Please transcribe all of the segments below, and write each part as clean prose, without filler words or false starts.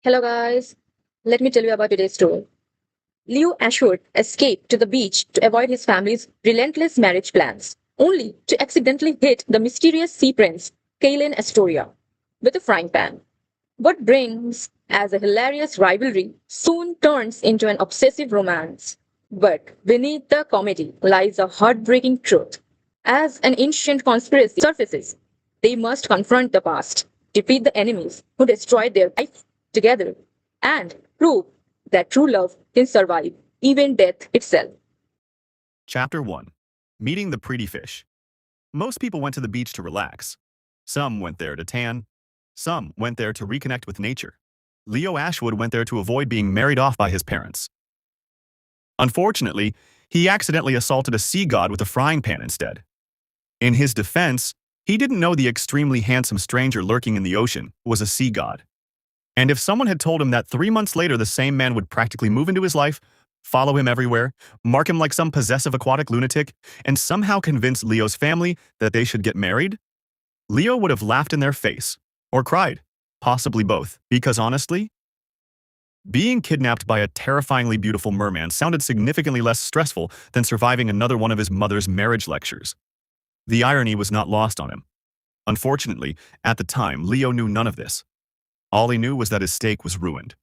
Hello, guys. Let me tell you about today's story. Leo Ashwood escaped to the beach to avoid his family's relentless marriage plans, only to accidentally hit the mysterious sea prince, Kaelen Astoria, with a frying pan. What brings as a hilarious rivalry soon turns into an obsessive romance. But beneath the comedy lies a heartbreaking truth. As an ancient conspiracy surfaces, they must confront the past, defeat the enemies who destroyed their life together, and prove that true love can survive even death itself. Chapter 1. Meeting the Pretty Fish. Most people went to the beach to relax. Some went there to tan. Some went there to reconnect with nature. Leo Ashwood went there to avoid being married off by his parents. Unfortunately, he accidentally assaulted a sea god with a frying pan instead. In his defense, he didn't know the extremely handsome stranger lurking in the ocean was a sea god. And if someone had told him that 3 months later the same man would practically move into his life, follow him everywhere, mark him like some possessive aquatic lunatic, and somehow convince Leo's family that they should get married, Leo would have laughed in their face, or cried, possibly both, because honestly, being kidnapped by a terrifyingly beautiful merman sounded significantly less stressful than surviving another one of his mother's marriage lectures. The irony was not lost on him. Unfortunately, at the time, Leo knew none of this. All he knew was that his stake was ruined.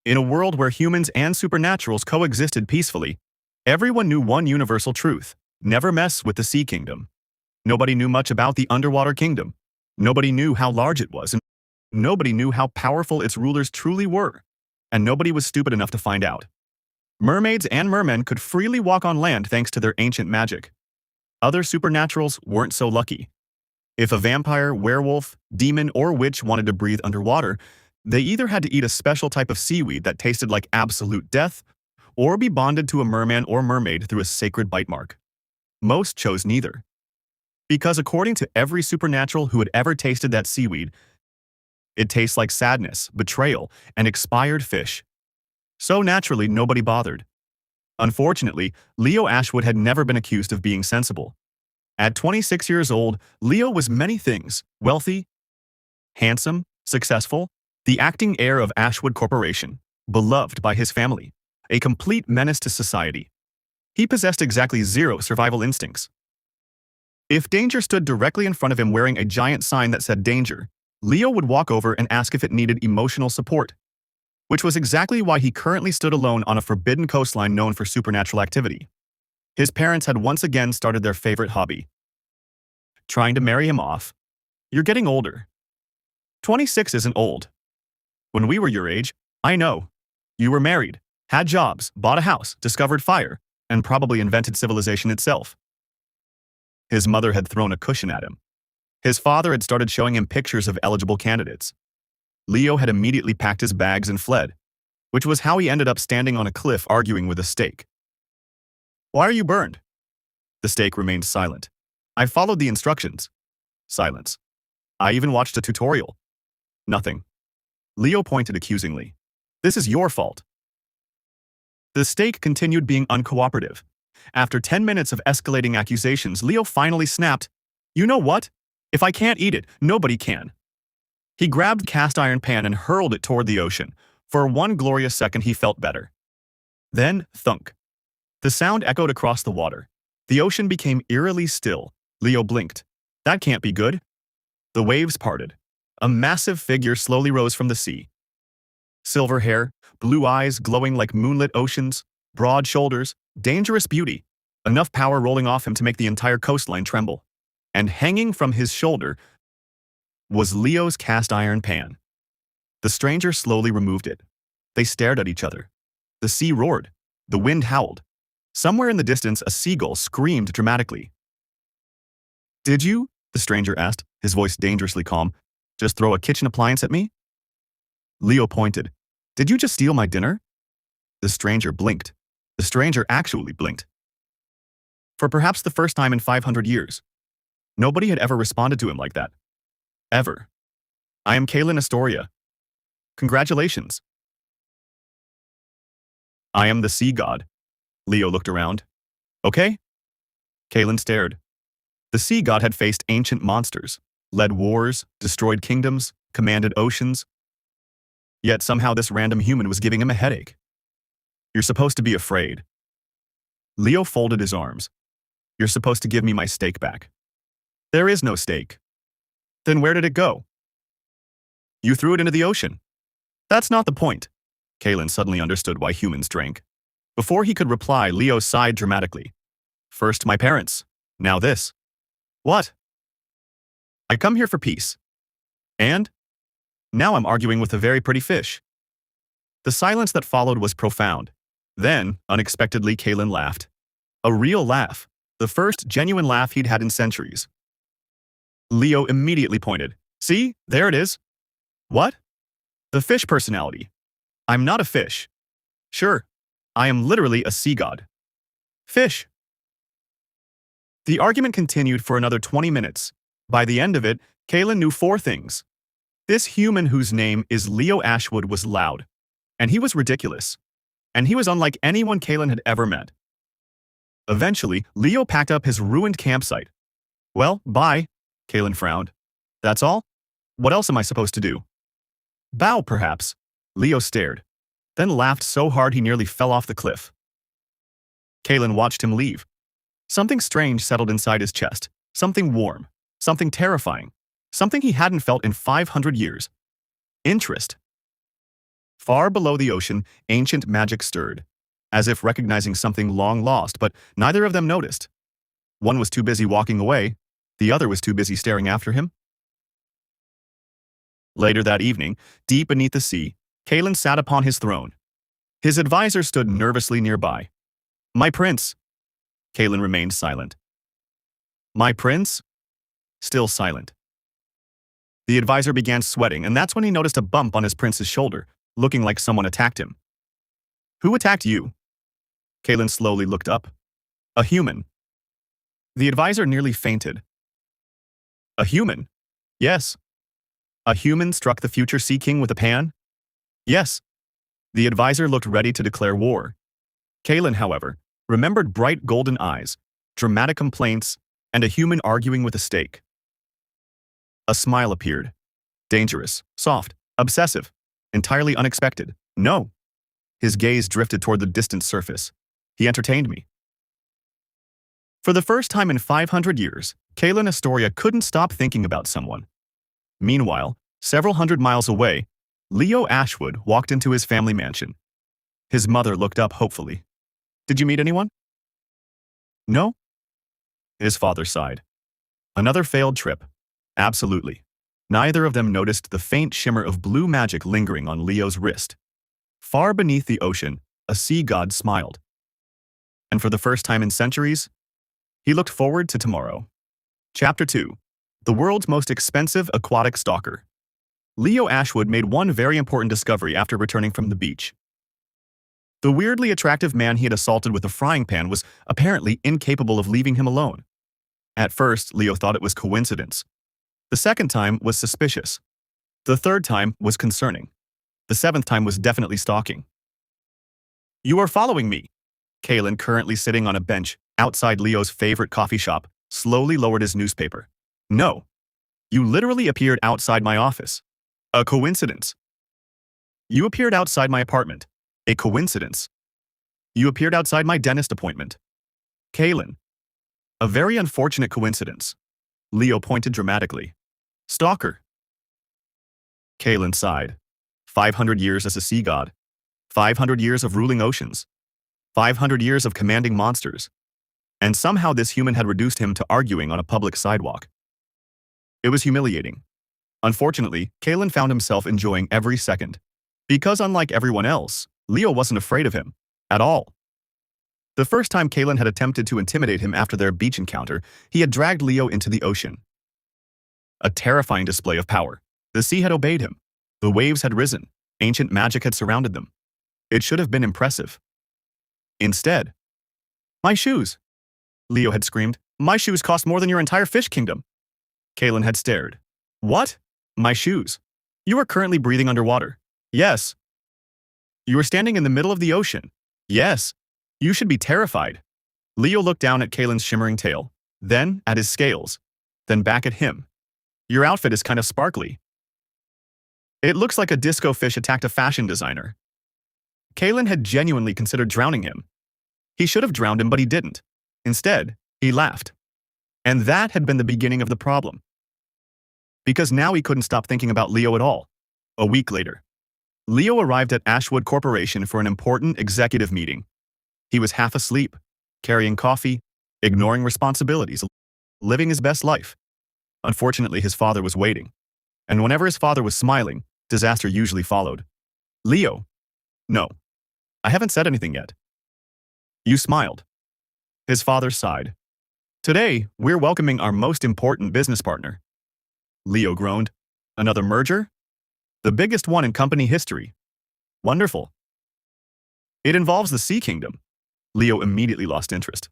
In a world where humans and supernaturals coexisted peacefully, everyone knew one universal truth: never mess with the Sea Kingdom. Nobody knew much about the Underwater Kingdom. Nobody knew how large it was, and nobody knew how powerful its rulers truly were. And nobody was stupid enough to find out. Mermaids and mermen could freely walk on land thanks to their ancient magic. Other supernaturals weren't so lucky. If a vampire, werewolf, demon, or witch wanted to breathe underwater, they either had to eat a special type of seaweed that tasted like absolute death, or be bonded to a merman or mermaid through a sacred bite mark. Most chose neither. Because according to every supernatural who had ever tasted that seaweed, it tastes like sadness, betrayal, and expired fish. So naturally, nobody bothered. Unfortunately, Leo Ashwood had never been accused of being sensible. At 26 years old, Leo was many things: wealthy, handsome, successful, the acting heir of Ashwood Corporation, beloved by his family, a complete menace to society. He possessed exactly zero survival instincts. If danger stood directly in front of him wearing a giant sign that said danger, Leo would walk over and ask if it needed emotional support, which was exactly why he currently stood alone on a forbidden coastline known for supernatural activity. His parents had once again started their favorite hobby: trying to marry him off. You're getting older. 26 isn't old. When we were your age, I know. You were married, had jobs, bought a house, discovered fire, and probably invented civilization itself. His mother had thrown a cushion at him. His father had started showing him pictures of eligible candidates. Leo had immediately packed his bags and fled, which was how he ended up standing on a cliff arguing with a stake. Why are you burned? The stake remained silent. I followed the instructions. Silence. I even watched a tutorial. Nothing. Leo pointed accusingly. This is your fault. The stake continued being uncooperative. After 10 minutes of escalating accusations, Leo finally snapped, "You know what? If I can't eat it, nobody can." He grabbed the cast iron pan and hurled it toward the ocean. For one glorious second, he felt better. Then, thunk. The sound echoed across the water. The ocean became eerily still. Leo blinked. That can't be good. The waves parted. A massive figure slowly rose from the sea. Silver hair, blue eyes glowing like moonlit oceans, broad shoulders, dangerous beauty, enough power rolling off him to make the entire coastline tremble. And hanging from his shoulder was Leo's cast iron pan. The stranger slowly removed it. They stared at each other. The sea roared. The wind howled. Somewhere in the distance, a seagull screamed dramatically. Did you? The stranger asked, his voice dangerously calm. Just throw a kitchen appliance at me? Leo pointed. Did you just steal my dinner? The stranger blinked. The stranger actually blinked. For perhaps the first time in 500 years. Nobody had ever responded to him like that. Ever. I am Kaelen Astoria. Congratulations. I am the sea god. Leo looked around. Okay? Kaelen stared. The sea god had faced ancient monsters, led wars, destroyed kingdoms, commanded oceans, Yet somehow this random human was giving him a headache. You're supposed to be afraid. Leo folded his arms. You're supposed to give me my steak back. There is no steak. Then where did it go? You threw it into the ocean. That's not the point. Kaelen suddenly understood why humans drank. Before he could reply, Leo sighed dramatically. First my parents, now this. What? I come here for peace. And? Now I'm arguing with a very pretty fish. The silence that followed was profound. Then, unexpectedly, Kaelen laughed. A real laugh. The first genuine laugh he'd had in centuries. Leo immediately pointed. See, there it is. What? The fish personality. I'm not a fish. Sure, I am literally a sea god. Fish. The argument continued for another 20 minutes. By the end of it, Kaelen knew 4 things. This human whose name is Leo Ashwood was loud. And he was ridiculous. And he was unlike anyone Kaelen had ever met. Eventually, Leo packed up his ruined campsite. Well, bye, Kaelen frowned. That's all? What else am I supposed to do? Bow, perhaps. Leo stared, then laughed so hard he nearly fell off the cliff. Kaelen watched him leave. Something strange settled inside his chest. Something warm. Something terrifying. Something he hadn't felt in 500 years. Interest. Far below the ocean, ancient magic stirred, as if recognizing something long lost, but neither of them noticed. One was too busy walking away, the other was too busy staring after him. Later that evening, deep beneath the sea, Kaelen sat upon his throne. His advisor stood nervously nearby. My prince. Kaelen remained silent. My prince? Still silent. The advisor began sweating, and that's when he noticed a bump on his prince's shoulder, looking like someone attacked him. Who attacked you? Kaelen slowly looked up. A human. The advisor nearly fainted. A human? Yes. A human struck the future Sea King with a pan? Yes. The advisor looked ready to declare war. Kaelen, however, remembered bright golden eyes, dramatic complaints, and a human arguing with a stake. A smile appeared. Dangerous, soft, obsessive, entirely unexpected. No. His gaze drifted toward the distant surface. He entertained me. For the first time in 500 years, Kaelen Astoria couldn't stop thinking about someone. Meanwhile, several hundred miles away, Leo Ashwood walked into his family mansion. His mother looked up hopefully. Did you meet anyone? No? His father sighed. Another failed trip. Absolutely. Neither of them noticed the faint shimmer of blue magic lingering on Leo's wrist. Far beneath the ocean, a sea god smiled. And for the first time in centuries, he looked forward to tomorrow. Chapter 2. The world's most expensive aquatic stalker. Leo Ashwood made one very important discovery after returning from the beach. The weirdly attractive man he had assaulted with a frying pan was apparently incapable of leaving him alone. At first, Leo thought it was coincidence. The second time was suspicious. The third time was concerning. The 7th time was definitely stalking. You are following me. Kaelen, currently sitting on a bench outside Leo's favorite coffee shop, slowly lowered his newspaper. No. You literally appeared outside my office. A coincidence. You appeared outside my apartment. A coincidence. You appeared outside my dentist appointment. Kaelen. A very unfortunate coincidence. Leo pointed dramatically. Stalker. Kaelen sighed. 500 years as a sea god. 500 years of ruling oceans. 500 years of commanding monsters. And somehow this human had reduced him to arguing on a public sidewalk. It was humiliating. Unfortunately, Kaelen found himself enjoying every second. Because unlike everyone else, Leo wasn't afraid of him. At all. The first time Kaelen had attempted to intimidate him after their beach encounter, he had dragged Leo into the ocean. A terrifying display of power. The sea had obeyed him. The waves had risen. Ancient magic had surrounded them. It should have been impressive. Instead, my shoes! Leo had screamed. My shoes cost more than your entire fish kingdom. Kaelen had stared. What? My shoes. You are currently breathing underwater. Yes. You are standing in the middle of the ocean. Yes. You should be terrified. Leo looked down at Kaelen's shimmering tail, then at his scales, then back at him. Your outfit is kind of sparkly. It looks like a disco fish attacked a fashion designer. Kaelen had genuinely considered drowning him. He should have drowned him, but he didn't. Instead, he laughed. And that had been the beginning of the problem. Because now he couldn't stop thinking about Leo at all. A week later, Leo arrived at Ashwood Corporation for an important executive meeting. He was half asleep, carrying coffee, ignoring responsibilities, living his best life. Unfortunately, his father was waiting. And whenever his father was smiling, disaster usually followed. Leo. No. I haven't said anything yet. You smiled. His father sighed. Today, we're welcoming our most important business partner. Leo groaned. Another merger? The biggest one in company history. Wonderful. It involves the Sea Kingdom. Leo immediately lost interest.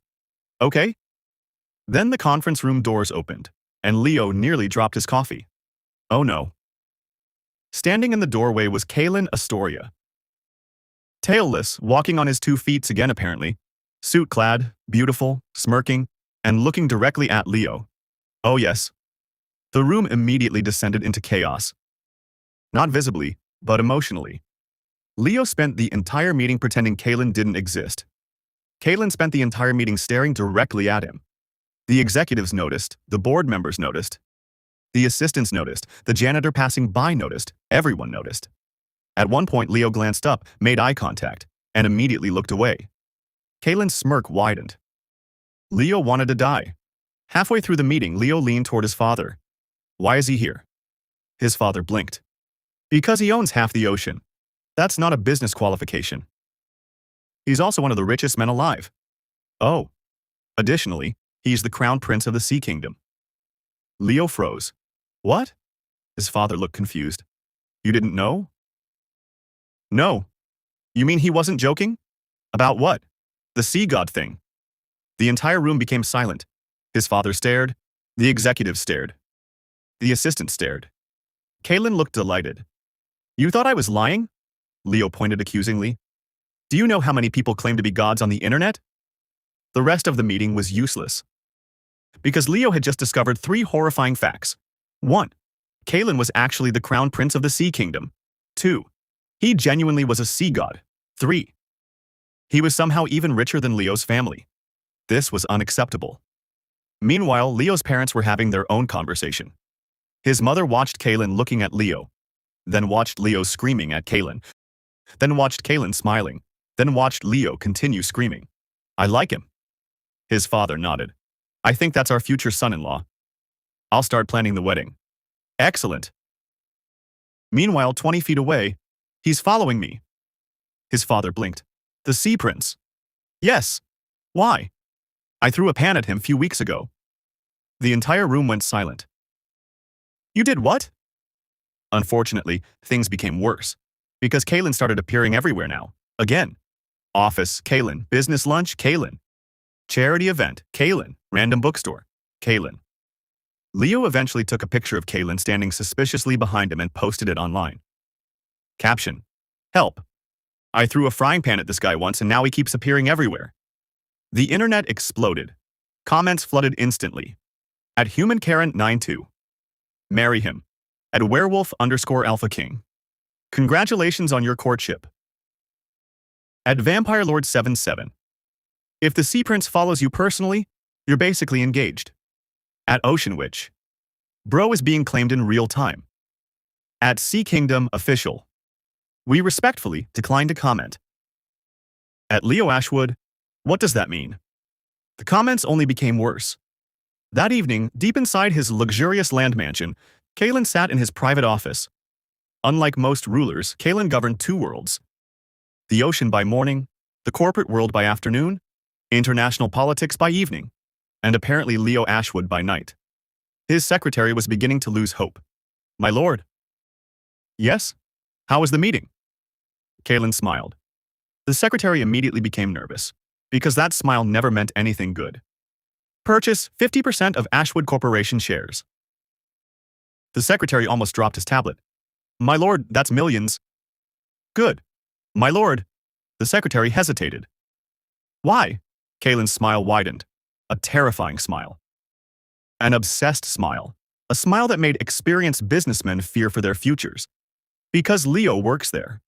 Okay. Then the conference room doors opened, and Leo nearly dropped his coffee. Oh no. Standing in the doorway was Kaelen Astoria. Tailless, walking on his 2 feet again apparently, suit-clad, beautiful, smirking, and looking directly at Leo. Oh yes. The room immediately descended into chaos. Not visibly, but emotionally. Leo spent the entire meeting pretending Kaelen didn't exist. Kaelen spent the entire meeting staring directly at him. The executives noticed, the board members noticed. The assistants noticed, the janitor passing by noticed, everyone noticed. At one point, Leo glanced up, made eye contact, and immediately looked away. Kaelen's smirk widened. Leo wanted to die. Halfway through the meeting, Leo leaned toward his father. Why is he here? His father blinked. Because he owns half the ocean. That's not a business qualification. He's also one of the richest men alive. Oh. Additionally, he's the crown prince of the Sea Kingdom. Leo froze. What? His father looked confused. You didn't know? No. You mean he wasn't joking? About what? The sea god thing. The entire room became silent. His father stared. The executives stared. The assistant stared. Kaelen looked delighted. You thought I was lying? Leo pointed accusingly. Do you know how many people claim to be gods on the internet? The rest of the meeting was useless. Because Leo had just discovered 3 horrifying facts. 1. Kaelen was actually the crown prince of the Sea Kingdom. 2. He genuinely was a sea god. 3. He was somehow even richer than Leo's family. This was unacceptable. Meanwhile, Leo's parents were having their own conversation. His mother watched Kaelen looking at Leo, then watched Leo screaming at Kaelen, then watched Kaelen smiling, then watched Leo continue screaming. I like him. His father nodded. I think that's our future son-in-law. I'll start planning the wedding. Excellent. Meanwhile, 20 feet away, he's following me. His father blinked. The Sea Prince. Yes. Why? I threw a pan at him a few weeks ago. The entire room went silent. You did what? Unfortunately, things became worse. Because Kaelen started appearing everywhere now. Again. Office, Kaelen. Business lunch, Kaelen. Charity event, Kaelen. Random bookstore, Kaelen. Leo eventually took a picture of Kaelen standing suspiciously behind him and posted it online. Caption. Help. I threw a frying pan at this guy once and now he keeps appearing everywhere. The internet exploded. Comments flooded instantly. At Human Karen 92. Marry him. At werewolf_alpha king. Congratulations on your courtship. At Vampire Lord 77. If the Sea Prince follows you personally, you're basically engaged. At Ocean Witch. Bro is being claimed in real time. At Sea Kingdom Official. We respectfully decline to comment. At Leo Ashwood. What does that mean? The comments only became worse. That evening, deep inside his luxurious land mansion, Kaelen sat in his private office. Unlike most rulers, Kaelen governed 2 worlds. The ocean by morning, the corporate world by afternoon, international politics by evening, and apparently Leo Ashwood by night. His secretary was beginning to lose hope. My lord. Yes? How was the meeting? Kaelen smiled. The secretary immediately became nervous, because that smile never meant anything good. Purchase 50% of Ashwood Corporation shares. The secretary almost dropped his tablet. My lord, that's millions. Good. My lord. The secretary hesitated. Why? Kaelen's smile widened. A terrifying smile. An obsessed smile. A smile that made experienced businessmen fear for their futures. Because Leo works there.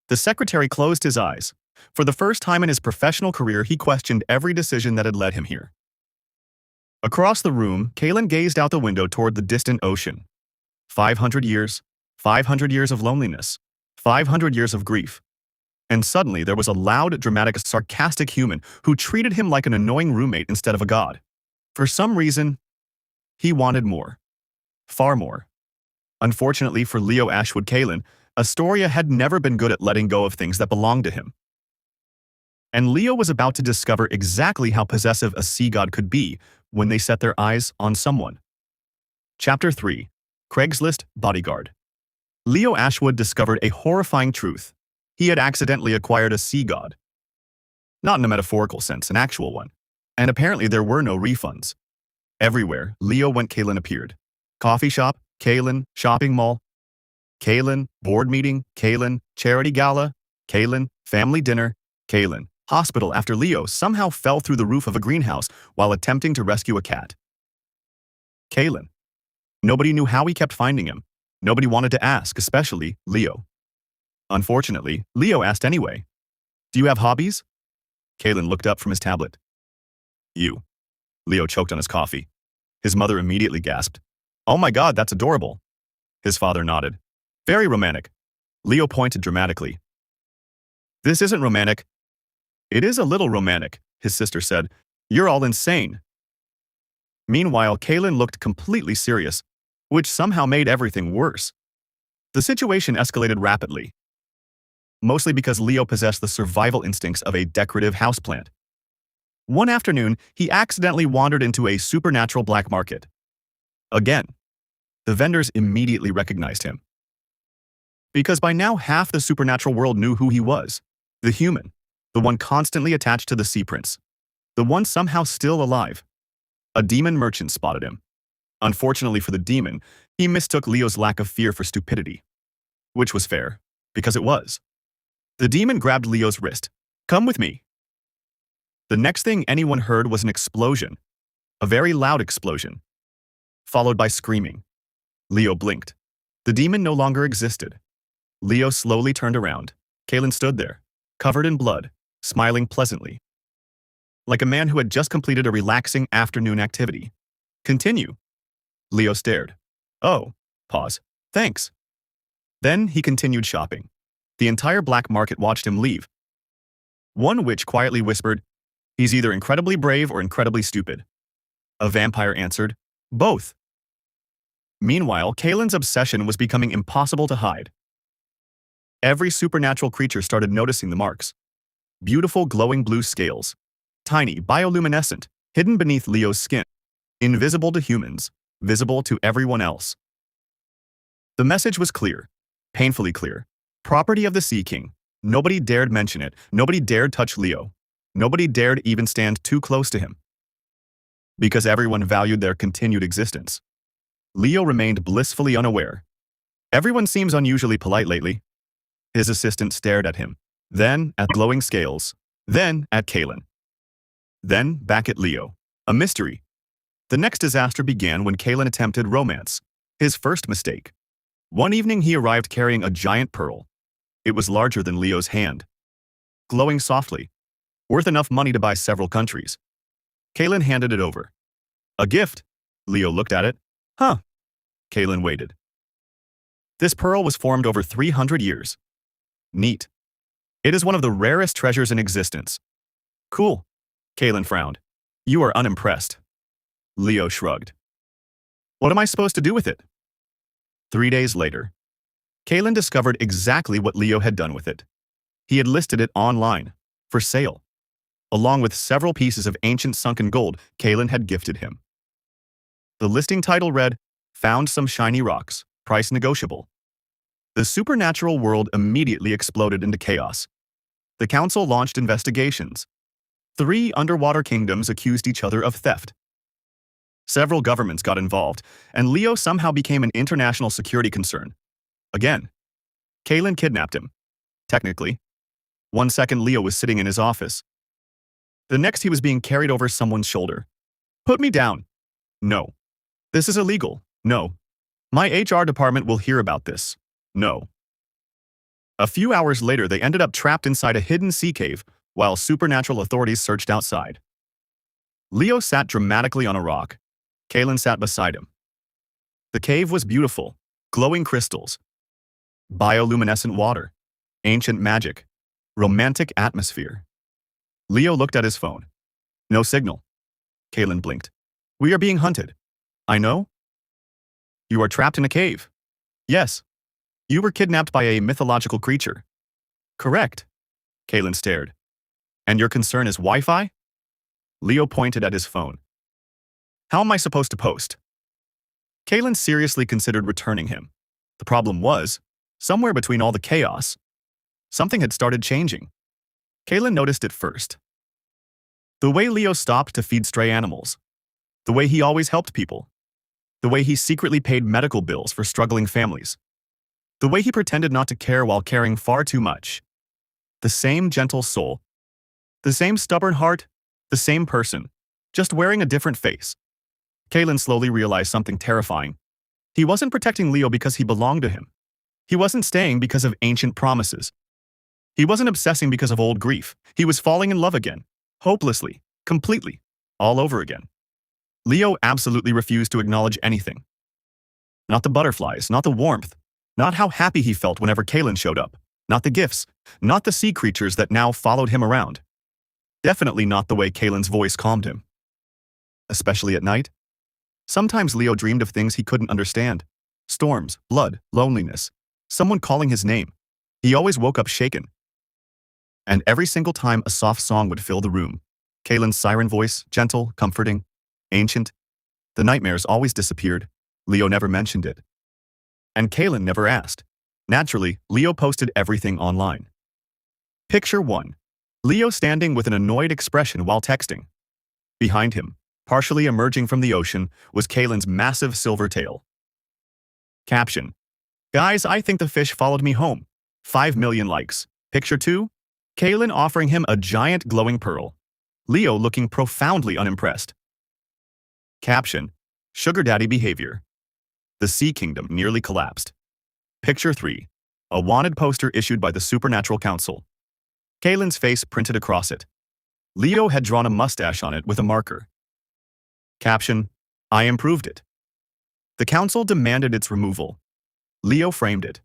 The secretary closed his eyes. For the first time in his professional career, he questioned every decision that had led him here. Across the room, Kaelen gazed out the window toward the distant ocean. 500 years, 500 years of loneliness, 500 years of grief. And suddenly there was a loud, dramatic, sarcastic human who treated him like an annoying roommate instead of a god. For some reason, he wanted more. Far more. Unfortunately for Leo Ashwood, Kaelen Astoria had never been good at letting go of things that belonged to him. And Leo was about to discover exactly how possessive a sea god could be when they set their eyes on someone. Chapter 3. Craigslist Bodyguard. Leo Ashwood discovered a horrifying truth. He had accidentally acquired a sea god. Not in a metaphorical sense, an actual one. And apparently there were no refunds. Everywhere Leo went, Kaelen appeared. Coffee shop, Kaelen, shopping mall, Kaelen, board meeting, Kaelen, charity gala, Kaelen, family dinner, Kaelen, hospital after Leo somehow fell through the roof of a greenhouse while attempting to rescue a cat. Kaelen. Nobody knew how he kept finding him. Nobody wanted to ask, especially Leo. Unfortunately, Leo asked anyway. Do you have hobbies? Kaelen looked up from his tablet. You. Leo choked on his coffee. His mother immediately gasped. Oh my God, that's adorable. His father nodded. Very romantic. Leo pointed dramatically. This isn't romantic. It is a little romantic, his sister said. You're all insane. Meanwhile, Kaelen looked completely serious, which somehow made everything worse. The situation escalated rapidly, mostly because Leo possessed the survival instincts of a decorative houseplant. One afternoon, he accidentally wandered into a supernatural black market. Again, the vendors immediately recognized him. Because by now half the supernatural world knew who he was. The human. The one constantly attached to the sea prince. The one somehow still alive. A demon merchant spotted him. Unfortunately for the demon, he mistook Leo's lack of fear for stupidity. Which was fair, because it was. The demon grabbed Leo's wrist. Come with me. The next thing anyone heard was an explosion. A very loud explosion. Followed by screaming. Leo blinked. The demon no longer existed. Leo slowly turned around. Kaelen stood there, covered in blood, smiling pleasantly. Like a man who had just completed a relaxing afternoon activity. Continue. Leo stared. Oh, pause. Thanks. Then he continued shopping. The entire black market watched him leave. One witch quietly whispered, he's either incredibly brave or incredibly stupid. A vampire answered, both. Meanwhile, Kaelen's obsession was becoming impossible to hide. Every supernatural creature started noticing the marks. Beautiful glowing blue scales. Tiny, bioluminescent, hidden beneath Leo's skin. Invisible to humans, visible to everyone else. The message was clear, painfully clear. Property of the Sea King. Nobody dared mention it. Nobody dared touch Leo. Nobody dared even stand too close to him. Because everyone valued their continued existence. Leo remained blissfully unaware. Everyone seems unusually polite lately. His assistant stared at him, then at glowing scales, then at Kaelen. Then back at Leo. A mystery. The next disaster began when Kaelen attempted romance. His first mistake. One evening he arrived carrying a giant pearl. It was larger than Leo's hand. Glowing softly. Worth enough money to buy several countries. Kaelen handed it over. A gift. Leo looked at it. Huh. Kaelen waited. This pearl was formed over 300 years. Neat. It is one of the rarest treasures in existence. Cool. Kaelen frowned. You are unimpressed. Leo shrugged. What am I supposed to do with it? 3 days later, Kaelen discovered exactly what Leo had done with it. He had listed it online, for sale, along with several pieces of ancient sunken gold Kaelen had gifted him. The listing title read, Found some shiny rocks, price negotiable. The supernatural world immediately exploded into chaos. The council launched investigations. 3 underwater kingdoms accused each other of theft. Several governments got involved, and Leo somehow became an international security concern. Again, Kaelen kidnapped him. Technically. 1 second Leo was sitting in his office. The next he was being carried over someone's shoulder. Put me down. No. This is illegal. No. My HR department will hear about this. No. A few hours later, they ended up trapped inside a hidden sea cave while supernatural authorities searched outside. Leo sat dramatically on a rock. Kaelen sat beside him. The cave was beautiful, glowing crystals, bioluminescent water, ancient magic, romantic atmosphere. Leo looked at his phone. No signal. Kaelen blinked. We are being hunted. I know. You are trapped in a cave. Yes. You were kidnapped by a mythological creature. Correct. Kaelen stared. And your concern is Wi-Fi? Leo pointed at his phone. How am I supposed to post? Kaelen seriously considered returning him. The problem was, somewhere between all the chaos, something had started changing. Kaelen noticed it first. The way Leo stopped to feed stray animals. The way he always helped people. The way he secretly paid medical bills for struggling families. The way he pretended not to care while caring far too much. The same gentle soul. The same stubborn heart. The same person, just wearing a different face. Kaelen slowly realized something terrifying. He wasn't protecting Leo because he belonged to him. He wasn't staying because of ancient promises. He wasn't obsessing because of old grief. He was falling in love again. Hopelessly. Completely. All over again. Leo absolutely refused to acknowledge anything. Not the butterflies, not the warmth, not how happy he felt whenever Kaelen showed up, not the gifts, not the sea creatures that now followed him around. Definitely not the way Kaelen's voice calmed him. Especially at night. Sometimes Leo dreamed of things he couldn't understand. Storms, blood, loneliness, someone calling his name. He always woke up shaken. And every single time a soft song would fill the room. Kaelen's siren voice, gentle, comforting, ancient. The nightmares always disappeared. Leo never mentioned it. And Kaelen never asked. Naturally, Leo posted everything online. Picture 1. Leo standing with an annoyed expression while texting. Behind him, partially emerging from the ocean, was Kaelen's massive silver tail. Caption. Guys, I think the fish followed me home. 5 million likes. Picture 2. Kaelen offering him a giant glowing pearl. Leo looking profoundly unimpressed. Caption. Sugar daddy behavior. The Sea Kingdom nearly collapsed. Picture 3. A wanted poster issued by the Supernatural Council. Kaelen's face printed across it. Leo had drawn a mustache on it with a marker. Caption. I improved it. The council demanded its removal. Leo framed it.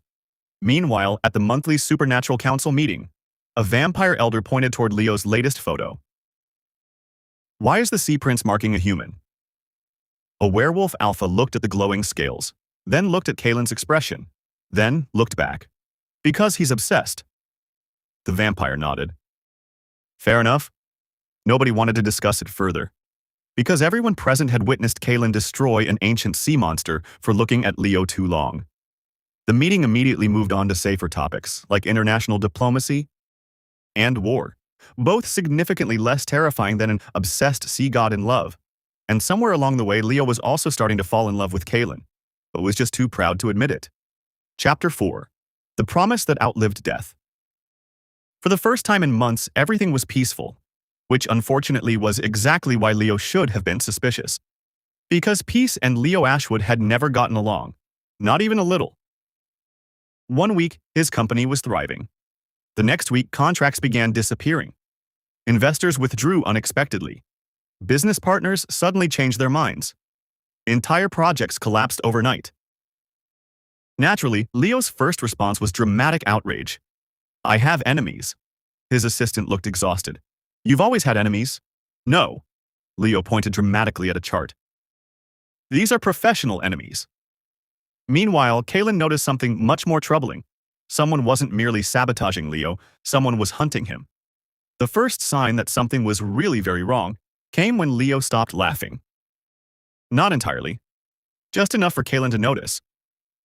Meanwhile, at the monthly Supernatural Council meeting, a vampire elder pointed toward Leo's latest photo. Why is the sea prince marking a human? A werewolf alpha looked at the glowing scales, then looked at Kaelen's expression, then looked back. Because he's obsessed. The vampire nodded. Fair enough. Nobody wanted to discuss it further. Because everyone present had witnessed Kaelen destroy an ancient sea monster for looking at Leo too long. The meeting immediately moved on to safer topics, like international diplomacy and war, both significantly less terrifying than an obsessed sea god in love. And somewhere along the way, Leo was also starting to fall in love with Kaelen, but was just too proud to admit it. Chapter 4. The Promise That Outlived Death. For the first time in months, everything was peaceful, which unfortunately was exactly why Leo should have been suspicious. Because Peace and Leo Ashwood had never gotten along, not even a little. One week, his company was thriving. The next week, contracts began disappearing. Investors withdrew unexpectedly. Business partners suddenly changed their minds. Entire projects collapsed overnight. Naturally, Leo's first response was dramatic outrage. I have enemies. His assistant looked exhausted. You've always had enemies. No. Leo pointed dramatically at a chart. These are professional enemies. Meanwhile, Kaelen noticed something much more troubling. Someone wasn't merely sabotaging Leo, someone was hunting him. The first sign that something was really very wrong came when Leo stopped laughing. Not entirely. Just enough for Kaelen to notice.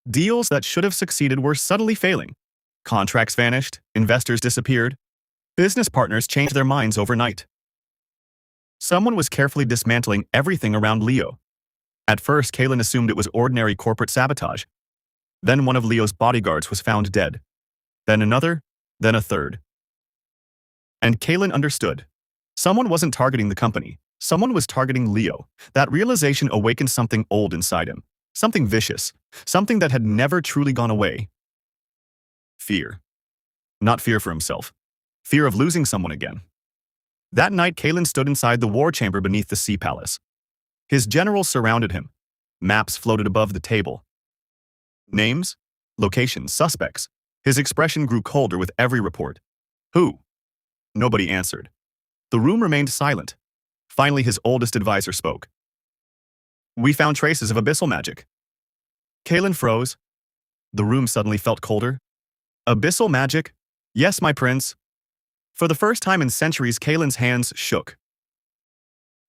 Deals that should have succeeded were subtly failing. Contracts vanished, investors disappeared. Business partners changed their minds overnight. Someone was carefully dismantling everything around Leo. At first, Kaelen assumed it was ordinary corporate sabotage. Then one of Leo's bodyguards was found dead. Then another, then a third. And Kaelen understood. Someone wasn't targeting the company. Someone was targeting Leo. That realization awakened something old inside him. Something vicious. Something that had never truly gone away. Fear. Not fear for himself. Fear of losing someone again. That night, Kaelen stood inside the war chamber beneath the sea palace. His generals surrounded him. Maps floated above the table. Names, locations, suspects. His expression grew colder with every report. Who? Nobody answered. The room remained silent. Finally, his oldest advisor spoke. We found traces of abyssal magic. Kaelen froze. The room suddenly felt colder. Abyssal magic? Yes, my prince. For the first time in centuries, Kaelen's hands shook.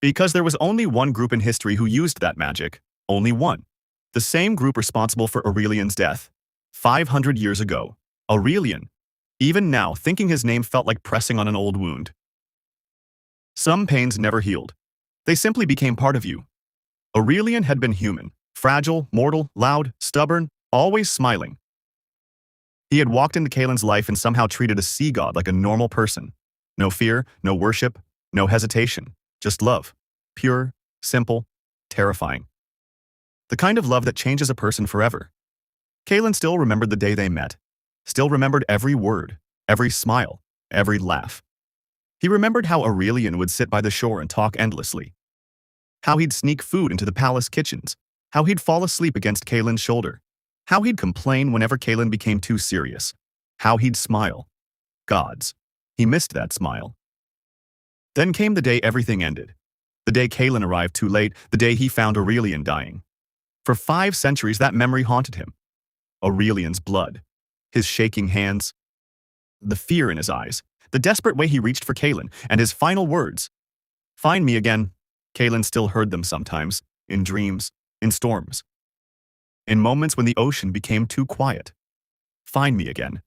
Because there was only one group in history who used that magic. Only one. The same group responsible for Aurelian's death. 500 years ago. Aurelian. Even now, thinking his name felt like pressing on an old wound. Some pains never healed. They simply became part of you. Aurelian had been human, fragile, mortal, loud, stubborn, always smiling. He had walked into Kaelen's life and somehow treated a sea god like a normal person. No fear, no worship, no hesitation, just love. Pure, simple, terrifying. The kind of love that changes a person forever. Kaelen still remembered the day they met. Still remembered every word, every smile, every laugh. He remembered how Aurelian would sit by the shore and talk endlessly. How he'd sneak food into the palace kitchens. How he'd fall asleep against Kaelen's shoulder. How he'd complain whenever Kaelen became too serious. How he'd smile. Gods. He missed that smile. Then came the day everything ended. The day Kaelen arrived too late, the day he found Aurelian dying. For 5 centuries, that memory haunted him. Aurelian's blood. His shaking hands. The fear in his eyes. The desperate way he reached for Kaelen, and his final words. Find me again. Kaelen still heard them sometimes, in dreams, in storms. In moments when the ocean became too quiet. Find me again.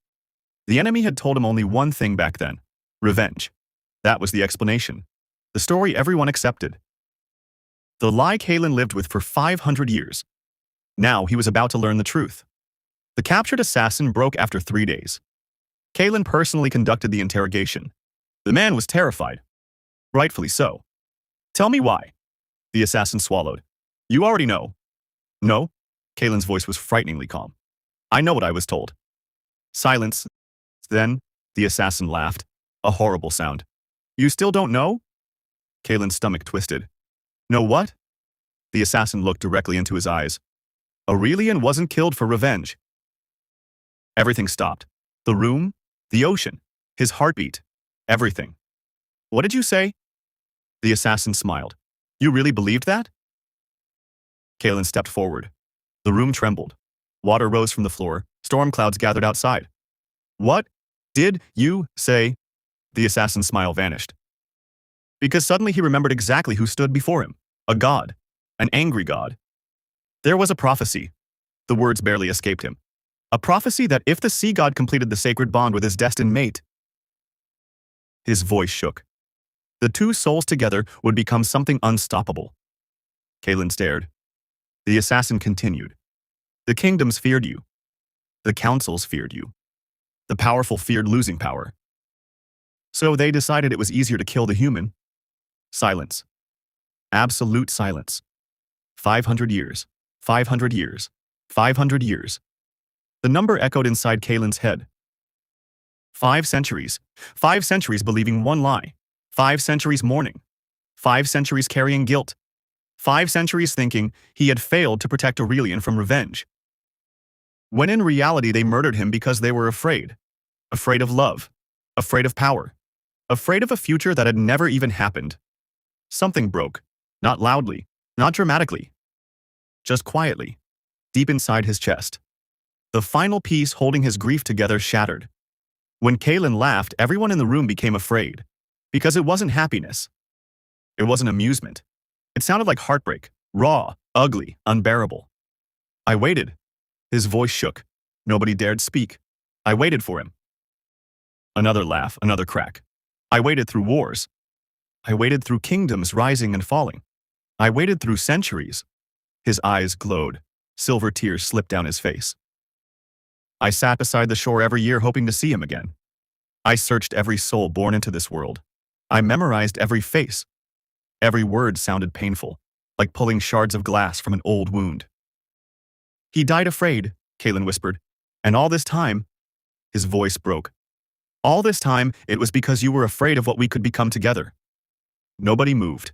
The enemy had told him only one thing back then. Revenge. That was the explanation. The story everyone accepted. The lie Kaelen lived with for 500 years. Now he was about to learn the truth. The captured assassin broke after 3 days. Kaelen personally conducted the interrogation. The man was terrified. Rightfully so. Tell me why. The assassin swallowed. You already know. No? Kaelen's voice was frighteningly calm. I know what I was told. Silence. Then, the assassin laughed. A horrible sound. You still don't know? Kaelen's stomach twisted. Know what? The assassin looked directly into his eyes. Aurelian wasn't killed for revenge. Everything stopped. The room, the ocean, his heartbeat, everything. What did you say? The assassin smiled. You really believed that? Kaelen stepped forward. The room trembled. Water rose from the floor. Storm clouds gathered outside. What did you say? The assassin's smile vanished. Because suddenly he remembered exactly who stood before him. A god. An angry god. There was a prophecy. The words barely escaped him. A prophecy that if the sea god completed the sacred bond with his destined mate, his voice shook. The two souls together would become something unstoppable. Kaelen stared. The assassin continued. The kingdoms feared you. The councils feared you. The powerful feared losing power. So they decided it was easier to kill the human. Silence. Absolute silence. 500 years. 500 years. 500 years. The number echoed inside Kaelen's head. 5 centuries. 5 centuries believing one lie. 5 centuries mourning. 5 centuries carrying guilt. 5 centuries thinking he had failed to protect Aurelian from revenge. When in reality they murdered him because they were afraid. Afraid of love. Afraid of power. Afraid of a future that had never even happened. Something broke. Not loudly. Not dramatically. Just quietly. Deep inside his chest. The final piece holding his grief together shattered. When Kaelen laughed, everyone in the room became afraid. Because it wasn't happiness. It wasn't amusement. It sounded like heartbreak. Raw, ugly, unbearable. I waited. His voice shook. Nobody dared speak. I waited for him. Another laugh, another crack. I waited through wars. I waited through kingdoms rising and falling. I waited through centuries. His eyes glowed. Silver tears slipped down his face. I sat beside the shore every year hoping to see him again. I searched every soul born into this world. I memorized every face. Every word sounded painful, like pulling shards of glass from an old wound. He died afraid, Kaelen whispered. And all this time, his voice broke. All this time, it was because you were afraid of what we could become together. Nobody moved.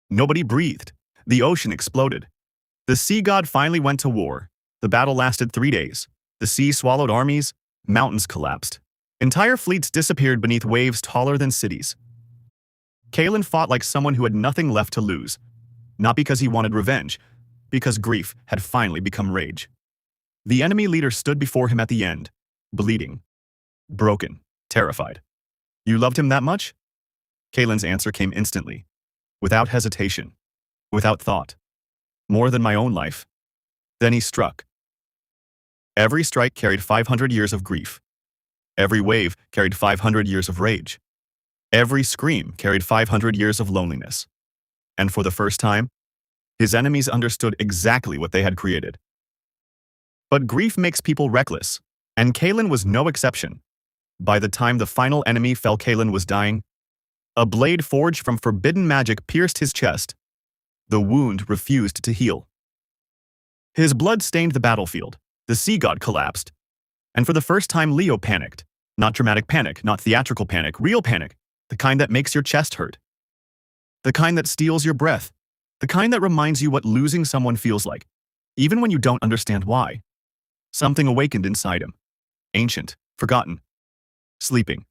Nobody breathed. The ocean exploded. The sea god finally went to war. The battle lasted 3 days. The sea swallowed armies. Mountains collapsed. Entire fleets disappeared beneath waves taller than cities. Kaelen fought like someone who had nothing left to lose. Not because he wanted revenge, because grief had finally become rage. The enemy leader stood before him at the end, bleeding, broken, terrified. You loved him that much? Kaelen's answer came instantly, without hesitation, without thought. More than my own life. Then he struck. Every strike carried 500 years of grief. Every wave carried 500 years of rage. Every scream carried 500 years of loneliness. And for the first time, his enemies understood exactly what they had created. But grief makes people reckless, and Kaelen was no exception. By the time the final enemy fell, Kaelen was dying. A blade forged from forbidden magic pierced his chest. The wound refused to heal. His blood stained the battlefield. The sea god collapsed. And for the first time, Leo panicked. Not dramatic panic, not theatrical panic, real panic. The kind that makes your chest hurt. The kind that steals your breath. The kind that reminds you what losing someone feels like, even when you don't understand why. Something awakened inside him. Ancient, forgotten, sleeping.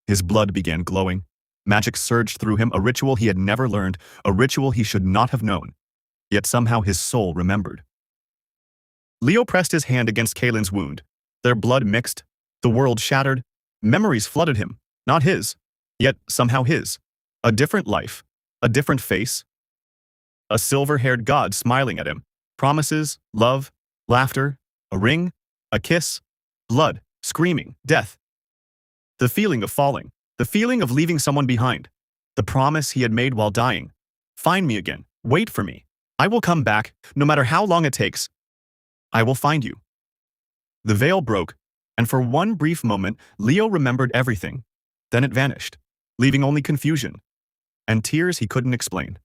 His blood began glowing. Magic surged through him, a ritual he had never learned, a ritual he should not have known. Yet somehow his soul remembered. Leo pressed his hand against Kaelen's wound. Their blood mixed. The world shattered. Memories flooded him, not his, yet somehow his. A different life, a different face. A silver-haired god smiling at him. Promises, love, laughter, a ring, a kiss, blood, screaming, death. The feeling of falling, the feeling of leaving someone behind. The promise he had made while dying. Find me again, wait for me. I will come back, no matter how long it takes. I will find you. The veil broke, and for one brief moment, Leo remembered everything. Then it vanished, leaving only confusion and tears he couldn't explain.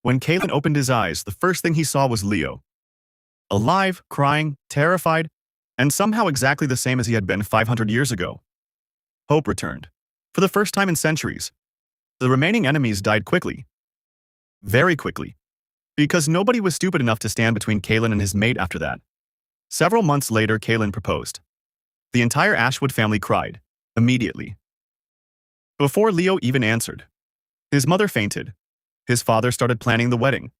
When Kaelen opened his eyes, the first thing he saw was Leo. Alive, crying, terrified, and somehow exactly the same as he had been 500 years ago. Hope returned. For the first time in centuries. The remaining enemies died quickly. Very quickly. Because nobody was stupid enough to stand between Kaelen and his mate after that. Several months later, Kaelen proposed. The entire Ashwood family cried, immediately. Before Leo even answered. His mother fainted. His father started planning the wedding.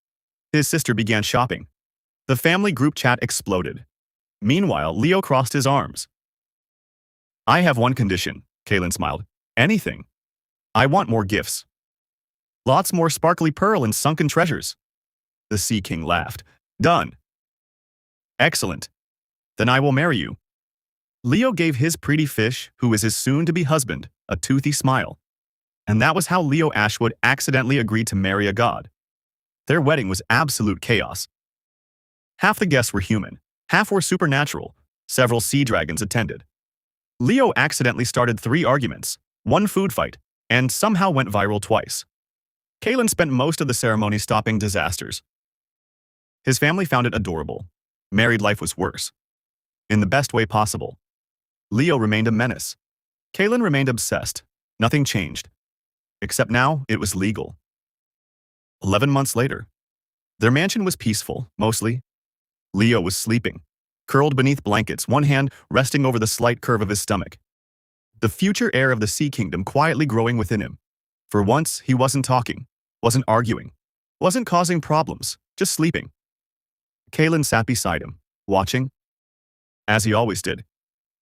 His sister began shopping. The family group chat exploded. Meanwhile, Leo crossed his arms. I have one condition, Kaelen smiled. Anything. I want more gifts. Lots more sparkly pearl and sunken treasures. The Sea King laughed. Done. Excellent. Then I will marry you. Leo gave his pretty fish, who is his soon-to-be husband, a toothy smile. And that was how Leo Ashwood accidentally agreed to marry a god. Their wedding was absolute chaos. Half the guests were human, half were supernatural. Several sea dragons attended. Leo accidentally started 3 arguments, 1 food fight, and somehow went viral twice. Kaelen spent most of the ceremony stopping disasters. His family found it adorable. Married life was worse. In the best way possible. Leo remained a menace. Kaelen remained obsessed. Nothing changed. Except now, it was legal. 11 months later. Their mansion was peaceful, mostly. Leo was sleeping, curled beneath blankets, one hand resting over the slight curve of his stomach. The future heir of the Sea Kingdom quietly growing within him. For once, he wasn't talking, wasn't arguing, wasn't causing problems, just sleeping. Kaelen sat beside him, watching. As he always did.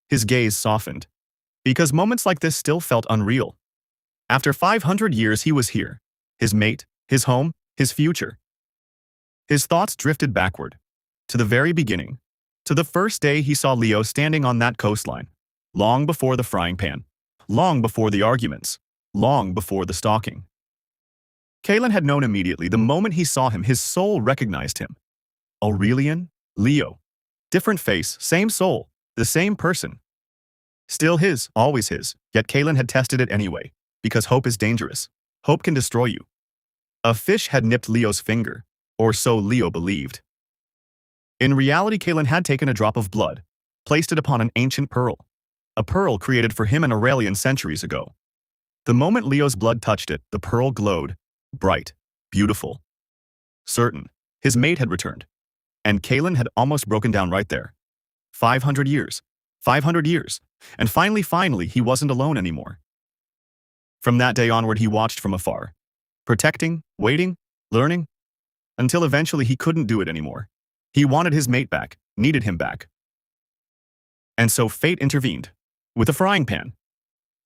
His gaze softened. Because moments like this still felt unreal. After 500 years, he was here. His mate, his home, his future. His thoughts drifted backward. To the very beginning. To the first day he saw Leo standing on that coastline. Long before the frying pan. Long before the arguments. Long before the stalking. Kaelen had known immediately. The moment he saw him, his soul recognized him. Aurelian? Leo. Different face, same soul, the same person. Still his, always his, yet Kaelen had tested it anyway, because hope is dangerous. Hope can destroy you. A fish had nipped Leo's finger, or so Leo believed. In reality, Kaelen had taken a drop of blood, placed it upon an ancient pearl. a pearl created for him and Aurelian centuries ago. The moment Leo's blood touched it, the pearl glowed, bright, beautiful. Certain, his mate had returned. And Kaelen had almost broken down right there. 500 years. 500 years. And finally, he wasn't alone anymore. From that day onward, he watched from afar, protecting, waiting, learning, until eventually he couldn't do it anymore. He wanted his mate back, needed him back. And so fate intervened, with a frying pan.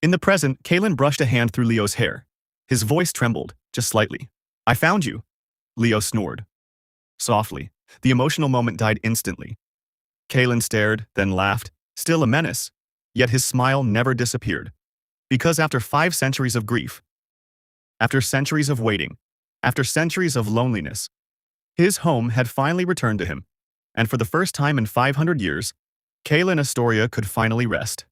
In the present, Kaelen brushed a hand through Leo's hair. His voice trembled, just slightly. "I found you," Leo snored. Softly, the emotional moment died instantly. Kaelen stared, then laughed, still a menace, yet his smile never disappeared. Because after 5 centuries of grief, after centuries of waiting, after centuries of loneliness, his home had finally returned to him, and for the first time in 500 years, Kaelen Astoria could finally rest.